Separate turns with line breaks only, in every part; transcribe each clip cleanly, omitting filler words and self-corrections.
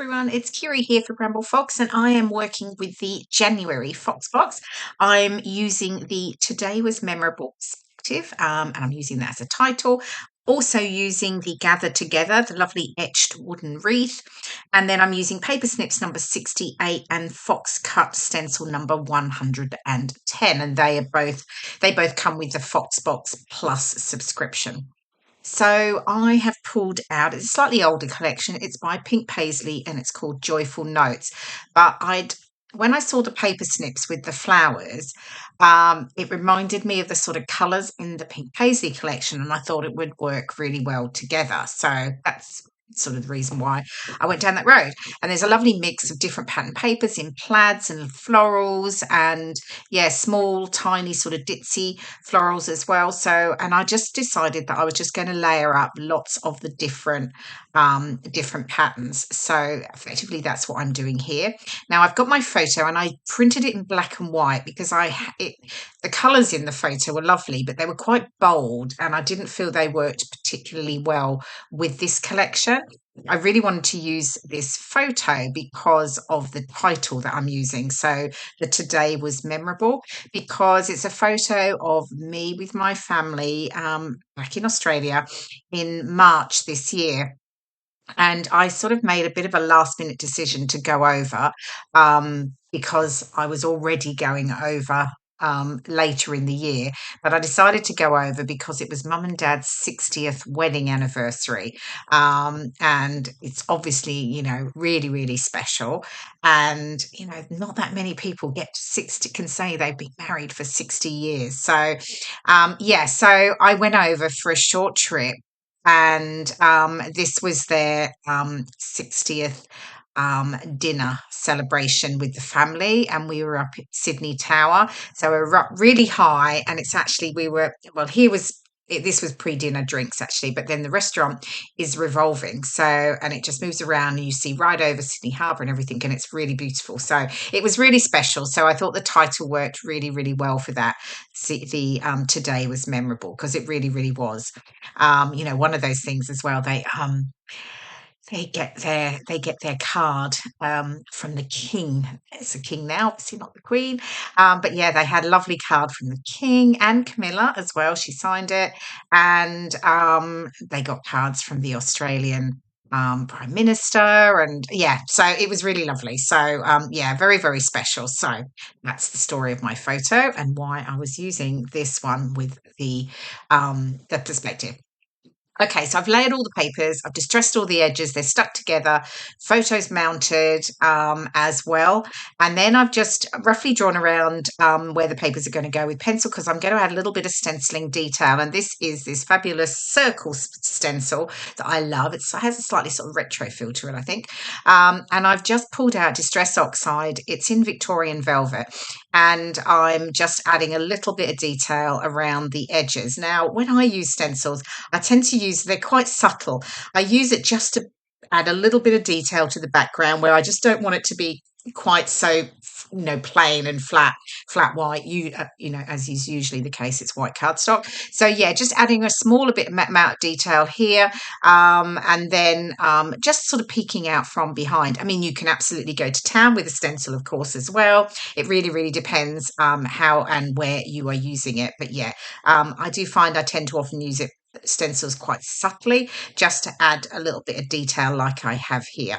Everyone, it's Kirei here for Bramble Fox, and I am working with the January Fox box. I'm using the Today Was Memorable Perspective, and I'm using that as a title. Also using the Gather Together, the lovely etched wooden wreath, and then I'm using Paper Snips number 68 and Fox Cut stencil number 110, and they both come with the Fox box plus subscription. So I have pulled out, it's a slightly older collection. It's by Pink Paislee and it's called Joyful Notes. But when I saw the paper snips with the flowers, it reminded me of the sort of colours in the Pink Paisley collection, and I thought it would work really well together. So that's sort of the reason why I went down that road. And there's a lovely mix of different pattern papers in plaids and florals, and yeah, small, tiny, sort of ditzy florals as well. So, and I just decided that I was just going to layer up lots of the different patterns. So effectively that's what I'm doing here. Now I've got my photo and I printed it in black and white because the colors in the photo were lovely, but they were quite bold and I didn't feel they worked particularly well with this collection. I really wanted to use this photo because of the title that I'm using. So the Today Was Memorable, because it's a photo of me with my family back in Australia in March this year. And I sort of made a bit of a last minute decision to go over because I was already going over later in the year. But I decided to go over because it was mum and dad's 60th wedding anniversary. And it's obviously, really, really special. And, not that many people get to 60, can say they've been married for 60 years. So, so I went over for a short trip, and this was their 60th dinner celebration with the family, and we were up at Sydney Tower, so we were up really high. And it's actually this was pre-dinner drinks actually, but then the restaurant is revolving, so, and it just moves around and you see right over Sydney Harbour and everything, and it's really beautiful. So it was really special, so I thought the title worked really, really well for that. See, the Today Was Memorable, because it really, really was. One of those things as well. They get their card from the king. It's a king now, obviously not the queen. But yeah, they had a lovely card from the king and Camilla as well. She signed it, and they got cards from the Australian prime minister, and yeah, so it was really lovely. So yeah, very, very special. So that's the story of my photo and why I was using this one with the perspective. Okay, so I've layered all the papers, I've distressed all the edges, they're stuck together, photos mounted as well. And then I've just roughly drawn around where the papers are going to go with pencil, because I'm going to add a little bit of stenciling detail. And this is this fabulous circle stencil that I love. It has a slightly sort of retro feel to it, I think. And I've just pulled out Distress Oxide. It's in Victorian velvet. And I'm just adding a little bit of detail around the edges. Now, when I use stencils, I tend to they're quite subtle. I use it just to add a little bit of detail to the background, where I just don't want it to be quite so plain and flat white. As is usually the case, it's white cardstock. So yeah, just adding a smaller bit amount of detail here, and then just sort of peeking out from behind. I mean, you can absolutely go to town with a stencil, of course, as well. It really, really depends how and where you are using it. But yeah, I do find I tend to often use it stencils quite subtly, just to add a little bit of detail like I have here.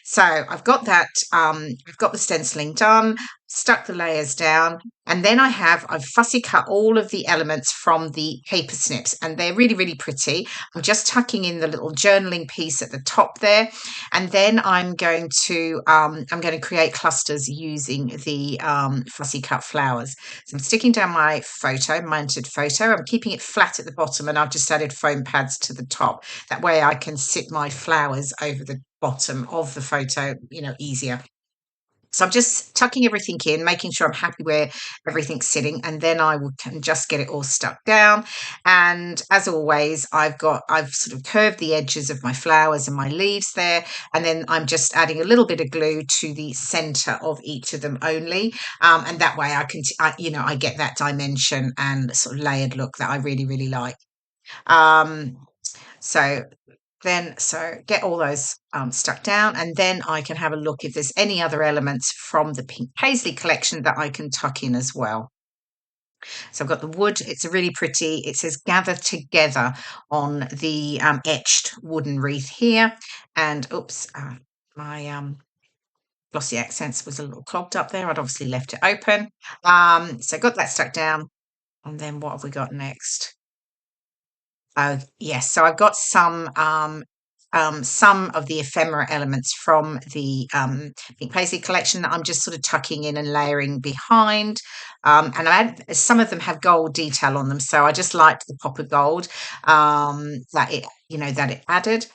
So I've got that, I've got the stenciling done, stuck the layers down, and then I've fussy cut all of the elements from the paper snips, and they're really, really pretty. I'm just tucking in the little journaling piece at the top there, and then I'm going to create clusters using the fussy cut flowers. So I'm sticking down my mounted photo. I'm keeping it flat at the bottom, and I've just added foam pads to the top. That way I can sit my flowers over the bottom of the photo, easier. So I'm just tucking everything in, making sure I'm happy where everything's sitting, and then can just get it all stuck down. And as always, I've sort of curved the edges of my flowers and my leaves there, and then I'm just adding a little bit of glue to the center of each of them only, and that way I get that dimension and sort of layered look that I really, really like. So Then, so get all those stuck down, and then I can have a look if there's any other elements from the Pink Paisley collection that I can tuck in as well. So I've got the wood. It's a really pretty, it says gather together on the etched wooden wreath here. And oops, my glossy accents was a little clogged up there. I'd obviously left it open. So got that stuck down. And then what have we got next? Oh, yes. So I've got some of the ephemera elements from the Pink Paisley collection that I'm just sort of tucking in and layering behind. And some of them have gold detail on them, so I just liked the pop of gold that it added.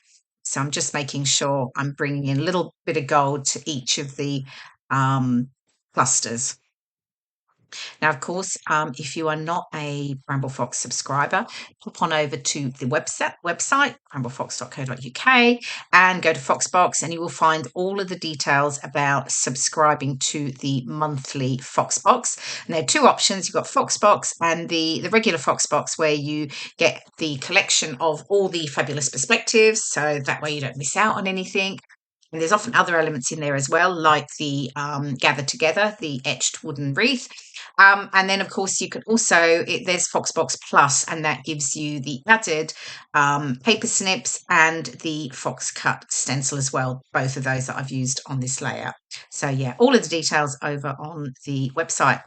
So I'm just making sure I'm bringing in a little bit of gold to each of the clusters. Now, of course, if you are not a Bramble Fox subscriber, pop on over to the website bramble.fox.co.uk, and go to Foxbox, and you will find all of the details about subscribing to the monthly Foxbox. And there are two options. You've got Foxbox and the regular Foxbox, where you get the collection of all the fabulous perspectives, so that way you don't miss out on anything. And there's often other elements in there as well, like the Gather Together, the etched wooden wreath. And then, of course, you can also, there's Foxbox Plus, and that gives you the added paper snips and the Fox cut stencil as well, both of those that I've used on this layout. So, yeah, all of the details over on the website.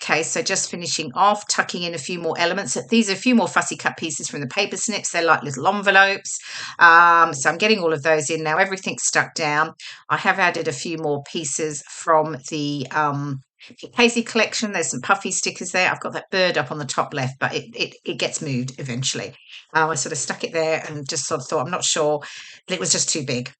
Okay, so just finishing off, tucking in a few more elements. These are a few more fussy cut pieces from the paper snips. They're like little envelopes. So I'm getting all of those in now. Everything's stuck down. I have added a few more pieces from the Paisley collection. There's some puffy stickers there. I've got that bird up on the top left, but it gets moved eventually. I sort of stuck it there and just sort of thought, I'm not sure, it was just too big.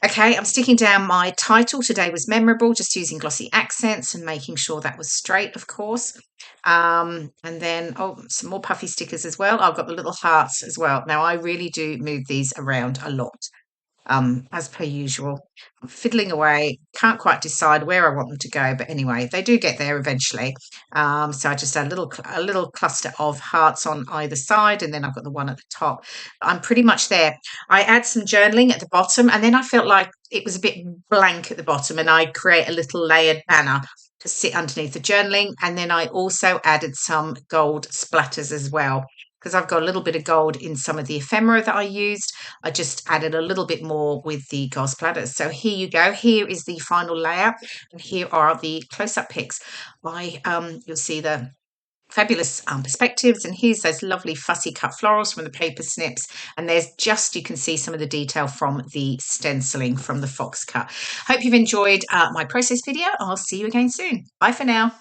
Okay, I'm sticking down my title. Today was memorable, just using glossy accents and making sure that was straight, of course. And then, some more puffy stickers as well. I've got the little hearts as well. Now, I really do move these around a lot, as per usual. I'm fiddling away, can't quite decide where I want them to go, but anyway, they do get there eventually. So I just add a little cluster of hearts on either side, and then I've got the one at the top. I'm pretty much there. I add some journaling at the bottom, and then I felt like it was a bit blank at the bottom, and I create a little layered banner to sit underneath the journaling. And then I also added some gold splatters as well, because I've got a little bit of gold in some of the ephemera that I used. I just added a little bit more with the gold splatters. So here you go. Here is the final layout, and here are the close-up pics. You'll see the fabulous perspectives, and here's those lovely fussy cut florals from the paper snips, and there's you can see some of the detail from the stenciling from the fox cut. Hope you've enjoyed my process video. I'll see you again soon. Bye for now.